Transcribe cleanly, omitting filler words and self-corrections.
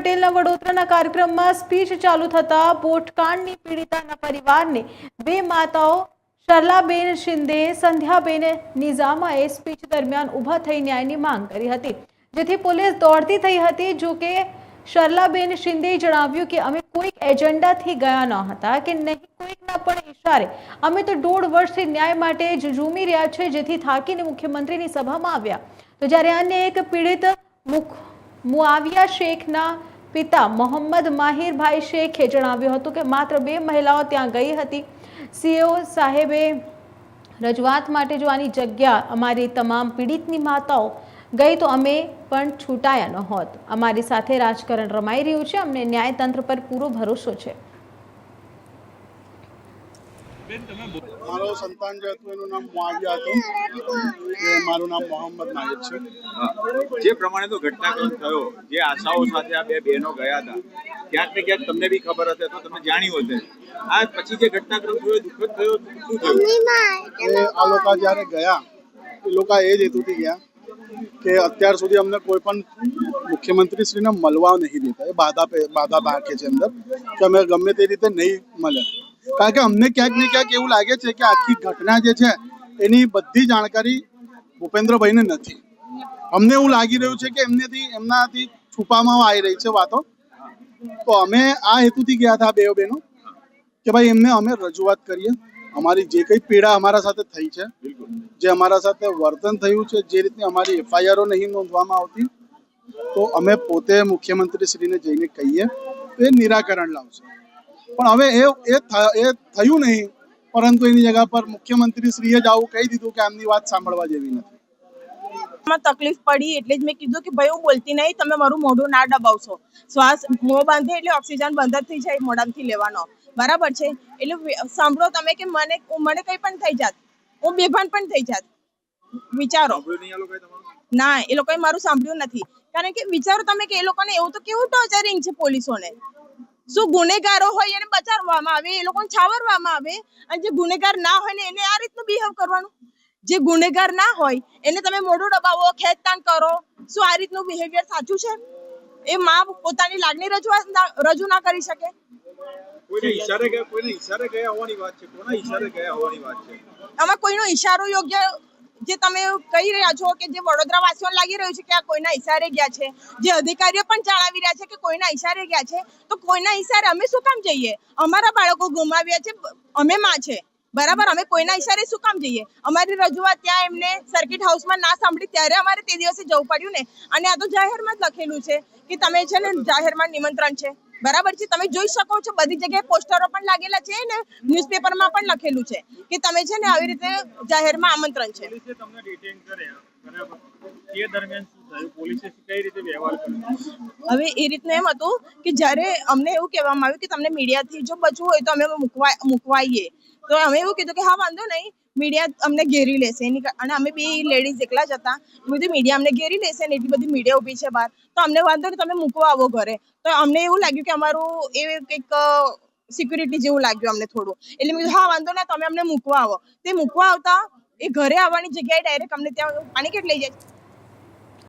પટેલના વડોદરાના કાર્યક્રમમાં સ્પીચ ચાલુ થતા બોટકાંડની પીડિતાના પરિવારને બે માતાઓ શરલાબેન શિંદે, સંધ્યાબેન નિઝામાએ સ્પીચ દરમિયાન ઊભા થઈ ન્યાયની માંગ કરી હતી, જેથી પોલીસ દોડતી થઈ હતી। જો કે શરલાબેન શિંદેએ જણાવ્યું કે અમે કોઈક એજન્ડાથી ગયા ન હતા કે નહીં કોઈકના પણ ઇશારે અમે તો 1.5 વર્ષથી ન્યાય માટે જ ઝૂમી રહ્યા છે, જેથી થાકીને મુખ્યમંત્રીની સભામાં આવ્યા। તો જ્યારે અન્ય એક પીડિત મુઆવિયા શેખના પિતા મોહમ્મદ માહિરભાઈ શેખે જણાવ્યું હતું કે માત્ર 2 મહિલાઓ ત્યાં ગઈ હતી। સીઓ સાહેબે રજૂઆત માટે જોવાની જગ્યા અમારી તમામ પીડિતની માતાઓ ગઈ તો અમે પણ છૂટાયા ન હોત। અમારી સાથે રાજકારણ રમાઈ રહ્યું છે, અમને ન્યાયતંત્ર પર પૂરો ભરોસો છે। મારો સંતાન જે હતું એનું નામ મુઆવિયા હતું, મારું નામ મોહમ્મદ માહિર છે। જે પ્રમાણે તો ઘટનાક્રમ થયો, જે આશાઓ સાથે આ 2 બહેનો ગયા હતા, ક્યાંક ને ક્યાંક તમને બી ખબર હશે તો તમે જાણ્યું હશે, આ પછી જે ઘટનાક્રમ થયો દુઃખદ થયો, શું થયું? આ લોકો જ્યારે ગયા એ લોકો એ જ હેતુથી ગયા કે અત્યાર સુધી અમને કોઈ પણ મુખ્યમંત્રીશ્રીને મળવા નહીં દેતા, એ બાધા રાખે છે અંદર કે અમે ગમે તે રીતે નહીં મળે, કારણ કે અમને ક્યાંક ને ક્યાંક એવું લાગે છે કે આખી ઘટના જે છે એની બધી જાણકારી ભૂપેન્દ્રભાઈને નથી। અમને એવું લાગી રહ્યું છે કે એમનાથી છુપામાં આવી રહી છે વાતો, તો અમે આ હેતુથી ગયા હતા 2 બહેનો કે ભાઈ એમને અમે રજૂઆત કરીએ, અમારી જે કંઈ પીડા અમારા સાથે થઈ છે, જે અમારા સાથે વર્તન થયું છે, જે રીતે અમારી FIRઓ નહીં નોંધવામાં આવતી, તો અમે પોતે મુખ્યમંત્રીશ્રીને જઈને કહીએ તો એ નિરાકરણ લાવશે। પણ હવે એ થયું નહીં, પરંતુ એની જગ્યા પર મુખ્યમંત્રીશ્રીએ જ આવું કહી દીધું કે આમની વાત સાંભળવા જેવી નથી। તકલીફ પડી એટલે જ મેં કીધું કે ભાઈ હું બોલતી નહીં, તમે મારું મોઢું ના દબાવશો। શ્વાસ મોં બાંધે એટલે ઓક્સિજન બંધ થઈ જાય મોઢામાંથી લેવાનો, બરાબર છે? એટલે સાંભળો તમે કે મને કંઈ પણ થઈ જાત, હું બેભાન પણ થઈ જાત। વિચારો ના, એ લોકોએ મારું સાંભળ્યું નથી, કારણ કે વિચારો તમે કે એ લોકોને એવું તો કેવું ટોર્ચરિંગ છે પોલીસોને। શું ગુનેગારો હોય એને બચાવવામાં આવે, એ લોકોને છાવરવામાં આવે, અને જે ગુનેગાર ના હોય ને એને આ રીતનું બિહેવ કરવાનું? જે ગુનેગાર ના હોય એને તમે મોઢું દબાવો, ખેંચતાણ કરો, શું આ રીતનું બિહેવિયર સાચું છે? એ માં પોતાની લાગણી રજૂ ના કરી શકે? કોઈને ઈશારે ગયા હોવાની વાત છે, કોના ઈશારે ગયા હોવાની વાત છે? આમાં કોઈનો ઈશારો યોગ્ય જે તમે કહી રહ્યા છો કે જે વડોદરા વાસીઓને લાગી રહ્યું છે કે આ કોઈના ઈશારે ગયા છે, જે અધિકારીઓ પણ જણાવી રહ્યા છે કે કોઈના ઈશારે ગયા છે, તો કોઈના ઈશારે અમે શું કામ જઈએ? અમારા બાળકો ગુમાવ્યા છે, અમે માં છે, બરાબર? અમે કોઈના ઈશારે શું કામ જઈએ? અમારી રજૂઆત ત્યાં એમને સર્કિટ હાઉસમાં ના સાંભળી ત્યારે અમારે તે દિવસે જવું પડ્યું ને। અને આ તો જાહેરમાં જ લખેલું છે કે તમે છે ને જાહેરમાં નિમંત્રણ છે, બરાબર છે? તમે જોઈ શકો છો બધી જગ્યાએ પોસ્ટરો પણ લાગેલા છે ને ન્યૂઝપેપરમાં પણ લખેલું છે કે તમે છે ને આવી રીતે જાહેરમાં આમંત્રણ છે। તમને ડિટેન કર્યા, બરાબર? તે દરમિયાન શું થયું? પોલીસે કઈ રીતે વ્યવહાર કર્યો? હવે એ રીતનું એમ હતું કે જ્યારે અમને એવું કહેવામાં આવ્યું કે તમને મીડિયાથી જો બચવું હોય તો અમે મૂકવાઈએ, તો અમે એવું કીધું કે હા વાંધો નહીં, મીડિયા અમને ઘેરી લેશે, અને અમે 2 લેડીઝ એકલા જ હતા, બધું મીડિયા અમને ઘેરી લેશે ને એટલી બધી મીડિયા ઊભી છે બહાર, તો અમને વાંધો નહીં, તમે મૂકવા આવો ઘરે। તો અમને એવું લાગ્યું કે અમારું એ કંઈક સિક્યુરિટી જેવું લાગ્યું અમને થોડું, એટલે મેં કીધું હા વાંધો ના, તમે અમને મૂકવા આવો। તે મૂકવા આવતા એ ઘરે આવવાની જગ્યાએ ડાયરેક્ટ અમને ત્યાં પાણી કેટ લઈ જાય।